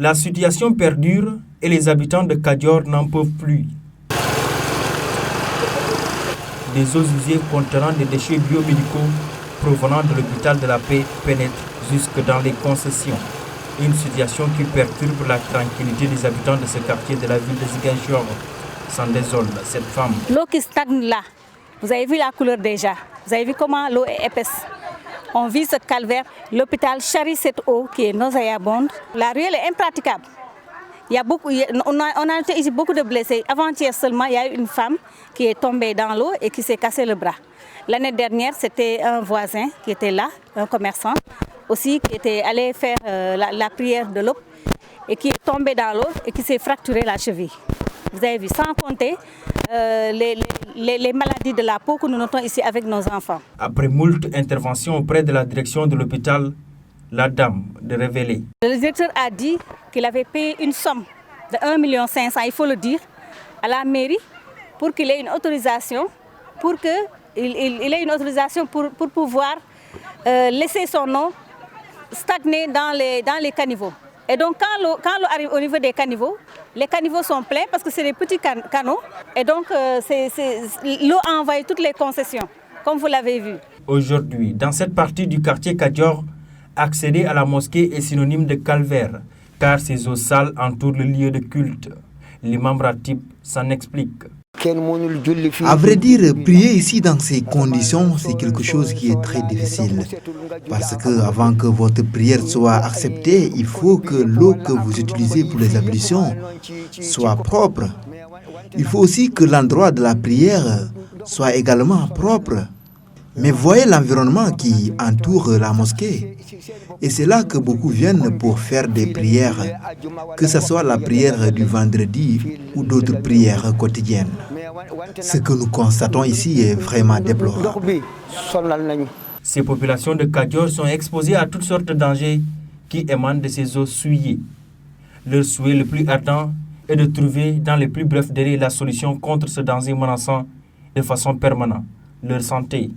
La situation perdure et les habitants de Kadior n'en peuvent plus. Des eaux usées contenant des déchets biomédicaux provenant de l'hôpital de la Paix pénètrent jusque dans les concessions. Une situation qui perturbe la tranquillité des habitants de ce quartier de la ville de Ziguinchor. S'en désole cette femme. L'eau qui stagne là, vous avez vu la couleur déjà. Vous avez vu comment l'eau est épaisse. On vit ce calvaire. L'hôpital charrie cette eau qui est nauséabonde. La ruelle est impraticable. Il y a beaucoup, on a ici beaucoup de blessés. Avant-hier seulement, il y a eu une femme qui est tombée dans l'eau et qui s'est cassé le bras. L'année dernière, c'était un voisin qui était là, un commerçant, aussi qui était allé faire la prière de l'aube et qui est tombé dans l'eau et qui s'est fracturé la cheville. Vous avez vu, sans compter les maladies de la peau que nous notons ici avec nos enfants. Après moult interventions auprès de la direction de l'hôpital, la dame de révéler. Le directeur a dit qu'il avait payé une somme de 1,5 million, il faut le dire, à la mairie pour qu'il ait une autorisation, pour pouvoir laisser son eau stagner dans les caniveaux. Et donc quand l'eau arrive au niveau des caniveaux, les caniveaux sont pleins parce que c'est des petits canaux. Et donc l'eau a envahi toutes les concessions, comme vous l'avez vu. Aujourd'hui, dans cette partie du quartier Kadior, accéder à la mosquée est synonyme de calvaire, car ces eaux sales entourent le lieu de culte. L'imam Ratib s'en explique. À vrai dire, prier ici dans ces conditions, c'est quelque chose qui est très difficile. Parce que avant que votre prière soit acceptée, il faut que l'eau que vous utilisez pour les ablutions soit propre. Il faut aussi que l'endroit de la prière soit également propre. Mais voyez l'environnement qui entoure la mosquée. Et c'est là que beaucoup viennent pour faire des prières, que ce soit la prière du vendredi ou d'autres prières quotidiennes. Ce que nous constatons ici est vraiment déplorable. Ces populations de Kadior sont exposées à toutes sortes de dangers qui émanent de ces eaux souillées. Leur souhait le plus ardent est de trouver dans les plus brefs délais la solution contre ce danger menaçant de façon permanente leur santé.